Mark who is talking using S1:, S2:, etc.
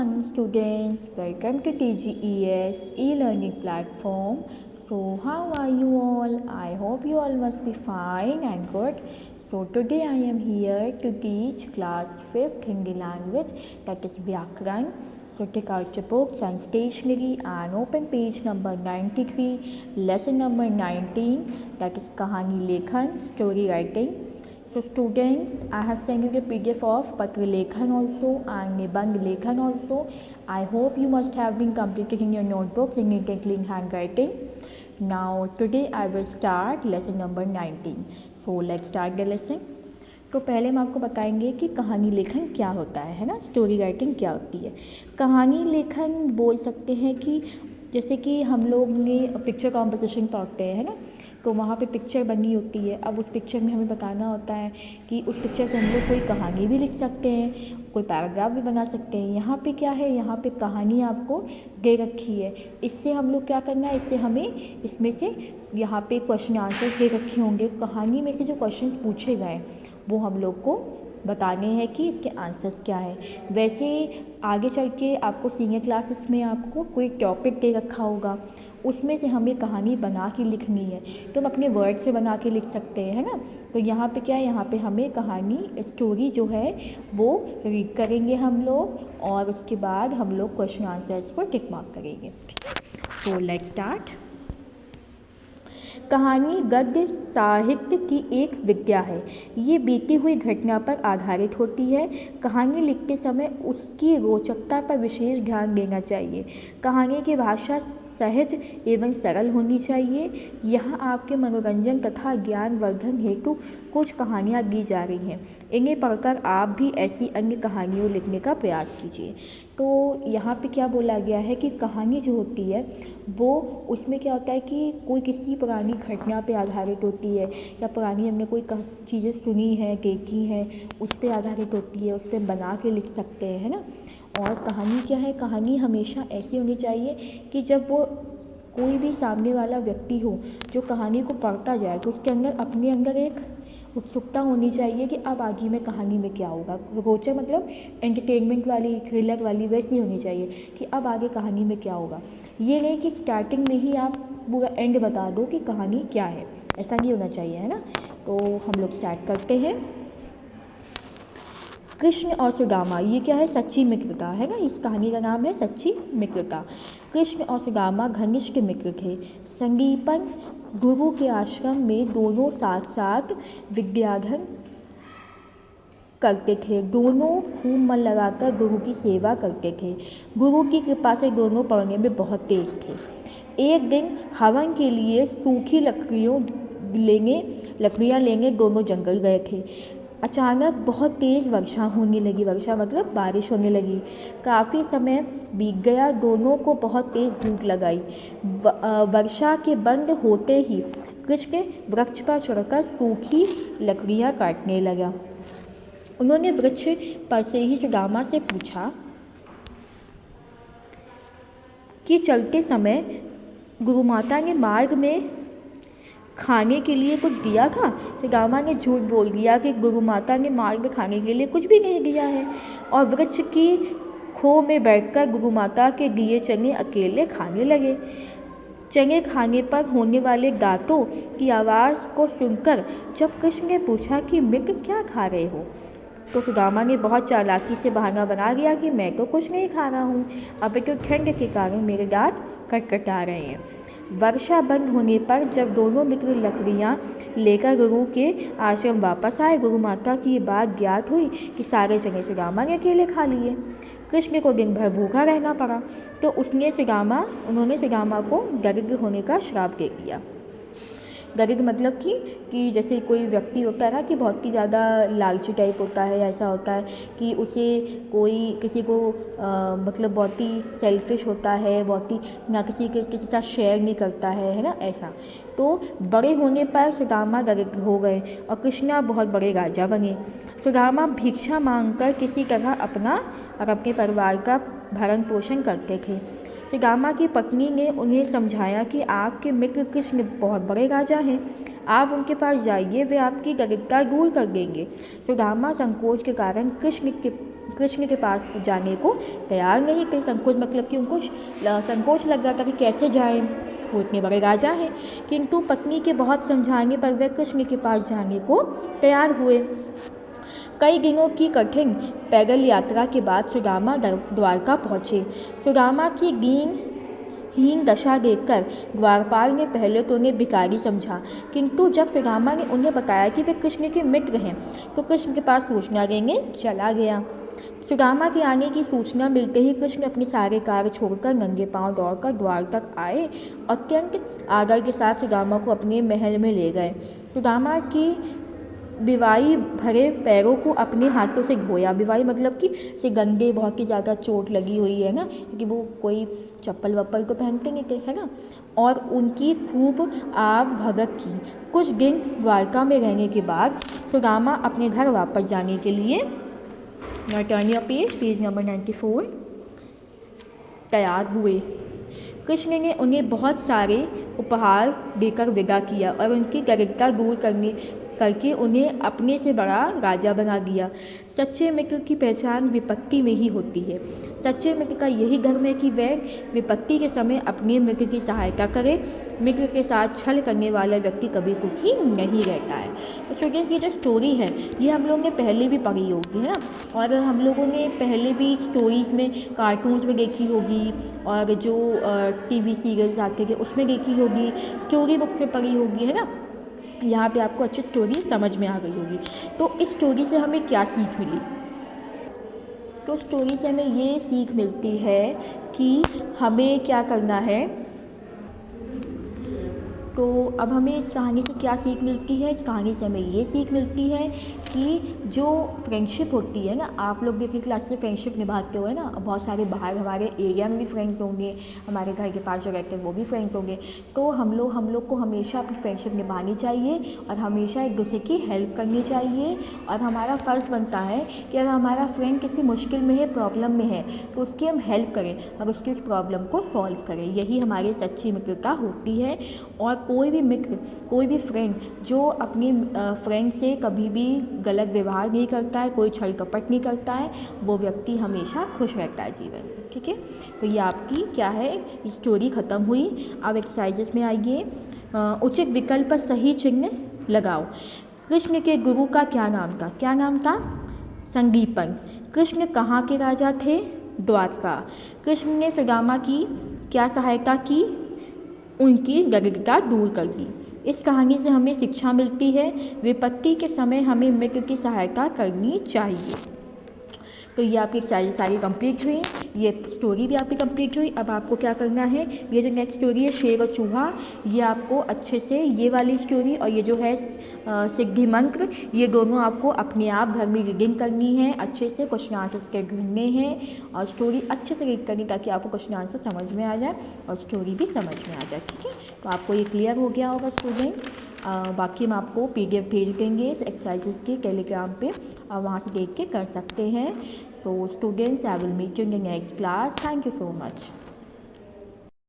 S1: morning students, welcome to TGES e-learning platform. So how are you all? I hope you all must be fine and good. So today I am here to teach class 5th Hindi language, that is Vyakran. So take out your books and stationery and open page number 93, lesson number 19, that is Kahani Lekhan, story writing. So students, I have sent you the PDF of Patra Lekhan also and Nibandh Lekhan also. I hope you must have been completed in your notebooks in neat and clean handwriting. Now today I will start lesson number 19. So let's start the lesson. तो पहले हम आपको बताएंगे कि कहानी लेखन क्या होता है ना, स्टोरी राइटिंग क्या होती है। कहानी लेखन बोल सकते हैं कि जैसे कि हम लोग ने पिक्चर कॉम्पोजिशन पढ़ते हैं ना, तो वहाँ पे पिक्चर बनी होती है। अब उस पिक्चर में हमें बताना होता है कि उस पिक्चर से हम लोग कोई कहानी भी लिख सकते हैं, कोई पैराग्राफ भी बना सकते हैं। यहाँ पे क्या है, यहाँ पे कहानी आपको दे रखी है। इससे हम लोग क्या करना है, इससे हमें इसमें से यहाँ पे क्वेश्चन आंसर्स दे रखे होंगे। कहानी में से जो क्वेश्चंस पूछे गए वो हम लोग को बताने हैं कि इसके आंसर्स क्या है। वैसे आगे चल के आपको सीनियर क्लासेस में आपको कोई टॉपिक दे रखा होगा, उसमें से हमें कहानी बना के लिखनी है, तो हम अपने वर्ड से बना के लिख सकते हैं, है ना। तो यहाँ पे क्या है, यहाँ पे हमें कहानी स्टोरी जो है वो रीड करेंगे हम लोग, और उसके बाद हम लोग क्वेश्चन आंसर्स को टिक मार्क करेंगे। तो लेट्स स्टार्ट। कहानी गद्य साहित्य की एक विद्या है। ये बीती हुई घटना पर आधारित होती है। कहानी लिखते समय उसकी रोचकता पर विशेष ध्यान देना चाहिए। कहानी की भाषा सहज एवं सरल होनी चाहिए। यहाँ आपके मनोरंजन तथा ज्ञानवर्धन हेतु कुछ कहानियाँ दी जा रही हैं। इन्हें पढ़कर आप भी ऐसी अन्य कहानियों लिखने का प्रयास कीजिए। तो यहाँ पे क्या बोला गया है कि कहानी जो होती है वो, उसमें क्या होता है कि कोई किसी पुरानी घटना पे आधारित होती है, या पुरानी हमने कोई चीज़ें सुनी है, देखी है, उस पर आधारित होती है, उस पर बना के लिख सकते हैं, है ना। और कहानी क्या है, कहानी हमेशा ऐसी होनी चाहिए कि जब वो कोई भी सामने वाला व्यक्ति हो जो कहानी को पढ़ता जाए तो उसके अंदर अपने अंदर एक उत्सुकता होनी चाहिए कि अब आगे में कहानी में क्या होगा। रोचक मतलब एंटरटेनमेंट वाली, थ्रिलर वाली वैसी होनी चाहिए कि अब आगे कहानी में क्या होगा। ये नहीं कि स्टार्टिंग में ही आप पूरा एंड बता दो कि कहानी क्या है, ऐसा नहीं होना चाहिए, है ना। तो हम लोग स्टार्ट करते हैं। कृष्ण और सुदामा, ये क्या है, सच्ची मित्रता है ना। इस कहानी का नाम है सच्ची मित्रता। कृष्ण और सुदामा घनिष्ठ मित्र थे। संदीपन गुरु के आश्रम में दोनों साथ साथ विद्याधन करते थे। दोनों खूब मन लगाकर गुरु की सेवा करते थे। गुरु की कृपा से दोनों पढ़ने में बहुत तेज थे। एक दिन हवन के लिए सूखी लकड़ियाँ लेने दोनों जंगल गए थे। अचानक बहुत तेज़ वर्षा होने लगी। वर्षा मतलब बारिश होने लगी। काफ़ी समय बीत गया। दोनों को बहुत तेज़ भूख लगाई। वर्षा के बंद होते ही कृष्ण वृक्ष पर चढ़कर सूखी लकड़ियाँ काटने लगा। उन्होंने वृक्ष पर से ही सुदामा से पूछा कि चलते समय गुरु माता ने मार्ग में खाने के लिए कुछ दिया था। सुदामा ने झूठ बोल दिया कि गुरु माता ने मार्ग में खाने के लिए कुछ भी नहीं दिया है, और वृक्ष की खो में बैठकर गुरु माता के दिए चने अकेले खाने लगे। चने खाने पर होने वाले दांतों की आवाज़ को सुनकर जब कृष्ण ने पूछा कि मित्र क्या खा रहे हो, तो सुदामा ने बहुत चालाकी से बहाना बना दिया कि मैं तो कुछ नहीं खा रहा हूँ, अब तो ठंड के कारण मेरे दांत खटखटा रहे हैं। वर्षा बंद होने पर जब दोनों मित्र लकड़ियाँ लेकर गुरु के आश्रम वापस आए, गुरु माता की बात ज्ञात हुई कि सारे चने सुदामा ने अकेले खा लिए। कृष्ण को दिन भर भूखा रहना पड़ा, तो उन्होंने सुदामा को दरिद्र होने का श्राप दे दिया। दरिद्र मतलब कि जैसे कोई व्यक्ति होता है ना कि बहुत ही ज़्यादा लालची टाइप होता है, ऐसा होता है कि उसे कोई किसी को मतलब बहुत ही सेल्फिश होता है, बहुत ही ना किसी के साथ शेयर नहीं करता है ना, ऐसा। तो बड़े होने पर सुदामा दरिद्र हो गए और कृष्णा बहुत बड़े राजा बने। सुदामा भिक्षा मांगकर किसी तरह अपना और अपने परिवार का भरण पोषण करते थे। सुदामा की पत्नी ने उन्हें समझाया कि आपके मित्र कृष्ण बहुत बड़े राजा हैं, आप उनके पास जाइए, वे आपकी दरिद्रता दूर कर देंगे। सुदामा संकोच के कारण कृष्ण कृष्ण के पास जाने को तैयार नहीं थे। संकोच मतलब कि उनको संकोच लग रहा था कि कैसे जाएं, वो इतने बड़े राजा हैं। किंतु पत्नी के बहुत समझाने पर वे कृष्ण के पास जाने को तैयार हुए। कई दिनों की कठिन पैदल यात्रा के बाद सुदामा द्वारका पहुँचे। सुदामा की हीन दशा देखकर द्वारपाल ने पहले तो उन्हें भिखारी समझा, किंतु जब सुदामा ने उन्हें बताया कि वे कृष्ण के मित्र हैं तो कृष्ण के पास सूचना देने चला गया। सुदामा के आने की सूचना मिलते ही कृष्ण अपने सारे कार्य छोड़कर नंगे पांव दौड़कर द्वार तक आए। अत्यंत आदर के साथ सुदामा को अपने महल में ले गए। सुदामा की बिवाई भरे पैरों को अपने हाथों से धोया। बिवाई मतलब कि से गंदे, बहुत ही ज़्यादा चोट लगी हुई है ना, क्योंकि वो कोई चप्पल वप्पल तो पहनते नहीं थे, है ना। और उनकी खूब आव भगत की। कुछ दिन द्वारका में रहने के बाद सुदामा अपने घर वापस जाने के लिए, टर्न योर पेज नंबर 94, तैयार हुए। कृष्ण ने उन्हें बहुत सारे उपहार देकर विदा किया और उनकी दरिद्रता दूर करके उन्हें अपने से बड़ा राजा बना दिया। सच्चे मित्र की पहचान विपत्ति में ही होती है। सच्चे मित्र का यही धर्म है कि वह विपत्ति के समय अपने मित्र की सहायता करे। मित्र के साथ छल करने वाला व्यक्ति कभी सुखी नहीं रहता है। तो स्टूडेंट्स, ये जो स्टोरी है ये हम लोगों ने पहले भी पढ़ी होगी, है ना, और हम लोगों ने पहले भी स्टोरीज़ में, कार्टून्स में देखी होगी, और जो टीवी सीरियल्स आते थे उसमें देखी होगी, स्टोरी बुक्स में पढ़ी होगी, है ना। यहाँ पे आपको अच्छी स्टोरी समझ में आ गई होगी। तो इस स्टोरी से हमें क्या सीख मिली? तो स्टोरी से हमें ये सीख मिलती है कि हमें क्या करना है। तो अब हमें इस कहानी से क्या सीख मिलती है? इस कहानी से हमें ये सीख मिलती है कि जो फ्रेंडशिप होती है ना, आप लोग भी अपनी क्लास से फ्रेंडशिप निभाते हो, है ना। बहुत सारे बाहर हमारे एरिया में भी फ्रेंड्स होंगे, हमारे घर के पास जो रहते हैं वो भी फ्रेंड्स होंगे। तो हम लोग को हमेशा अपनी फ्रेंडशिप निभानी चाहिए और हमेशा एक दूसरे की हेल्प करनी चाहिए। और हमारा फ़र्ज़ बनता है कि अगर हमारा फ्रेंड किसी मुश्किल में है, प्रॉब्लम में है, तो उसकी हम हेल्प करें और उसकी उस प्रॉब्लम को सॉल्व करें। यही हमारी सच्ची मित्रता होती है। और कोई भी मित्र, कोई भी फ्रेंड जो अपनी फ्रेंड से कभी भी गलत व्यवहार नहीं करता है, कोई छल कपट नहीं करता है, वो व्यक्ति हमेशा खुश रहता है जीवन में। ठीक है, तो ये आपकी क्या है, स्टोरी ख़त्म हुई। अब एक्सरसाइजेस में आइए। उचित विकल्प पर सही चिन्ह लगाओ। कृष्ण के गुरु का क्या नाम था? क्या नाम था? संदीपन। कृष्ण कहाँ के राजा थे? द्वारका। कृष्ण ने सुदामा की क्या सहायता की? उनकी दरिद्रता दूर कर दी। इस कहानी से हमें शिक्षा मिलती है, विपत्ति के समय हमें मित्र की सहायता करनी चाहिए। तो ये आपकी सारी कंप्लीट हुई, ये स्टोरी भी आपकी कंप्लीट हुई। अब आपको क्या करना है, ये जो नेक्स्ट स्टोरी है शेर और चूहा, ये आपको अच्छे से, ये वाली स्टोरी और ये जो है सिद्धि मंत्र, ये दोनों आपको अपने आप घर में रीडिंग करनी है। अच्छे से क्वेश्चन आंसर्स के ढूंढने हैं और स्टोरी अच्छे से रीड करनी, ताकि आपको क्वेश्चन आंसर समझ में आ जाए और स्टोरी भी समझ में आ जाए। ठीक है, तो आपको ये क्लियर हो गया होगा स्टूडेंट्स। बाकी हम आपको PDF भेज देंगे इस एक्सरसाइजेस के टेलीग्राम पे, आप वहाँ से देख के कर सकते हैं। So students, I will meet you in the next class. Thank you so much.